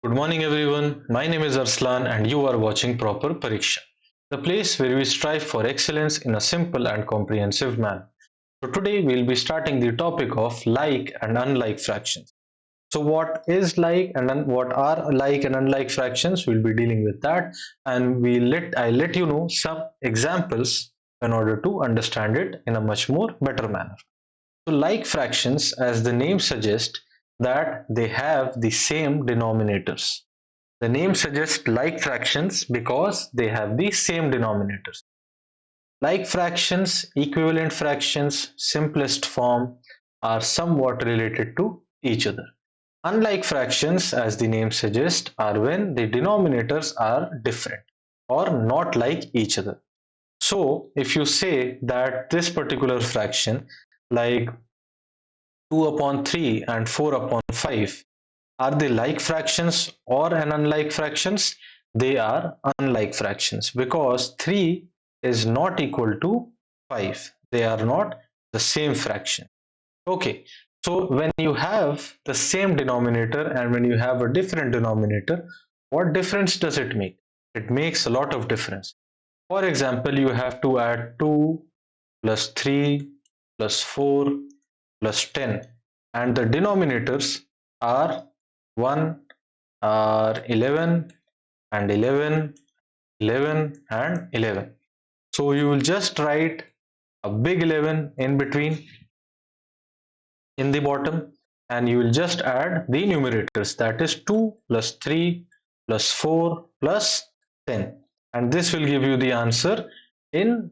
Good morning everyone, my name is Arslan and you are watching Proper Pariksha, the place where we strive for excellence in a simple and comprehensive manner. So today we'll be starting the topic of like and unlike fractions. So what is like and what are like and unlike fractions? We'll be dealing with that, and I'll let you know some examples in order to understand it in a much more better manner. So like fractions, as the name suggests, that they have the same denominators. The name suggests like fractions because they have the same denominators. Like fractions, equivalent fractions, simplest form are somewhat related to each other. Unlike fractions, as the name suggests, are when the denominators are different or not like each other. So, if you say that this particular fraction, like 2 upon 3 and 4 upon 5, are they like fractions or an unlike fractions? They are unlike fractions because 3 is not equal to 5. They are not the same fraction. Okay, so when you have the same denominator and when you have a different denominator, what difference does it make? It makes a lot of difference. For example, you have to add 2 plus 3 plus 4 plus 10, and the denominators are 1, are 11 and 11, 11 and 11. So you will just write a big 11 in between in the bottom, and you will just add the numerators, that is 2 plus 3 plus 4 plus 10, and this will give you the answer in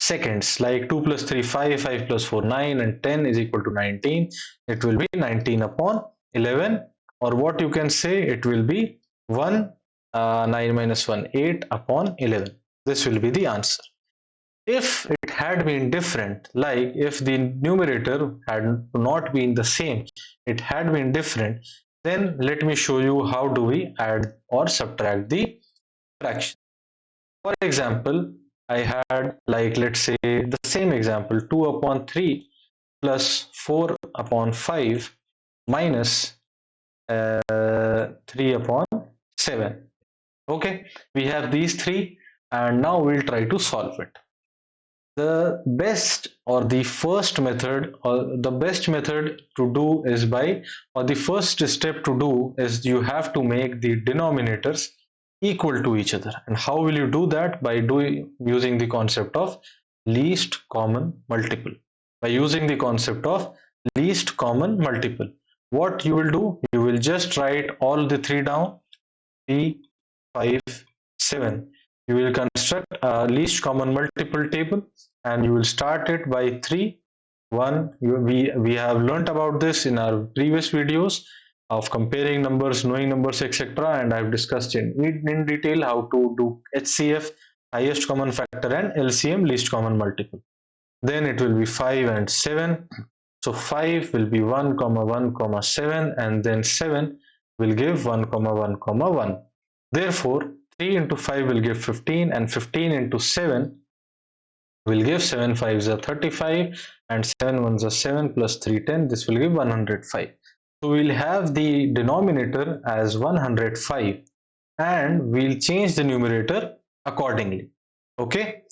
seconds. Like 2 plus 3 5, 5 plus 4 9, and 10 is equal to 19. It will be 19 upon 11, or what you can say, it will be 1 9 minus 1 8 upon 11. This will be the answer. If it had been different, like if the numerator had not been the same, it had been different, then let me show you how do we add or subtract the fraction. For example, I had, like, let's say the same example, 2 upon 3 plus 4 upon 5 minus 3 upon 7. Okay, we have these three, and now we'll try to solve it. The best or the first method or the best method to do is by, or the first step to do is, you have to make the denominators equal to each other. And how will you do that? By using the concept of least common multiple. By using the concept of least common multiple, what you will do, you will just write all the three down: 3, 5, 7. You will construct a least common multiple table, and you will start it by 3, 1. We have learnt about this in our previous videos of comparing numbers, knowing numbers, etc. And I've discussed in detail how to do HCF, highest common factor, and LCM, least common multiple. Then it will be 5 and 7. So 5 will be 1 comma 1 comma 7, and then 7 will give 1 comma 1 comma 1. Therefore, 3 into 5 will give 15, and 15 into 7 will give 7 5s are 35, and 7 1s are 7 plus 3 10. This will give 105. So we'll have the denominator as 105, and we'll change the numerator accordingly. Okay,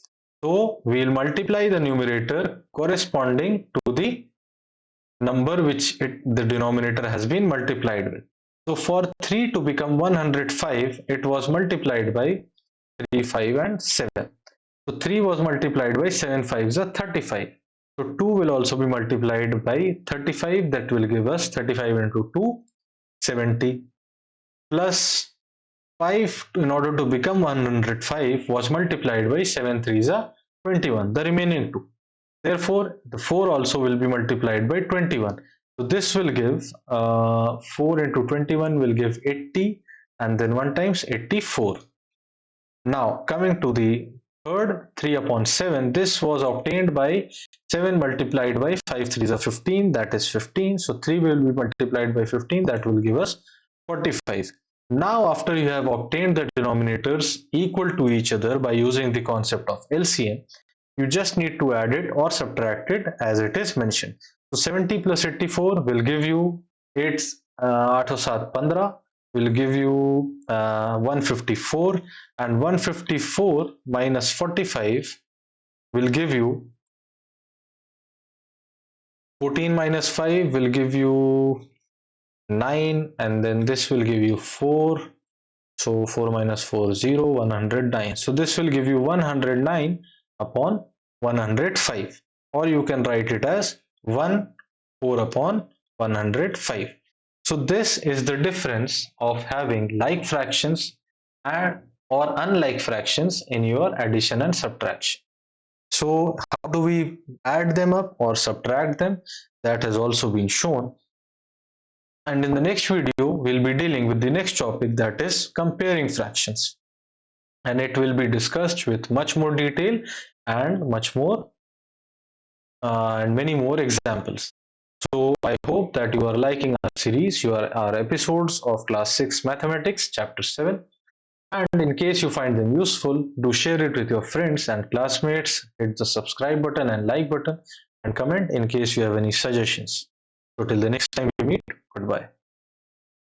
so we'll multiply the numerator corresponding to the number which the denominator has been multiplied with. So for 3 to become 105, it was multiplied by 3, 5 and 7. So 3 was multiplied by 7 5s are 35. So 2 will also be multiplied by 35. That will give us 35 into 2, 70, plus 5 in order to become 105 was multiplied by 7 3s are 21, the remaining 2. Therefore, the 4 also will be multiplied by 21. So this will give 4 into 21 will give 80, and then 1 times 84. Now coming to the third, 3 upon 7, this was obtained by 7 multiplied by 5 3s are 15, that is 15. So 3 will be multiplied by 15, that will give us 45. Now after you have obtained the denominators equal to each other by using the concept of LCM, you just need to add it or subtract it as it is mentioned. So 70 plus 84 will give you 8 8 7 15, will give you 154, and 154 minus 45 will give you 14 minus 5 will give you 9, and then this will give you 4. So 4 minus 4 0, 109. So this will give you 109 upon 105, or you can write it as 1 4 upon 105. So this is the difference of having like fractions and or unlike fractions in your addition and subtraction. So how do we add them up or subtract them? That has also been shown. And in the next video, we'll be dealing with the next topic, that is comparing fractions. And it will be discussed with much more detail and much more and many more examples. So I hope that you are liking our series, our episodes of class 6 mathematics chapter 7. And in case you find them useful, do share it with your friends and classmates. Hit the subscribe button and like button, and comment in case you have any suggestions. So till the next time we meet, goodbye.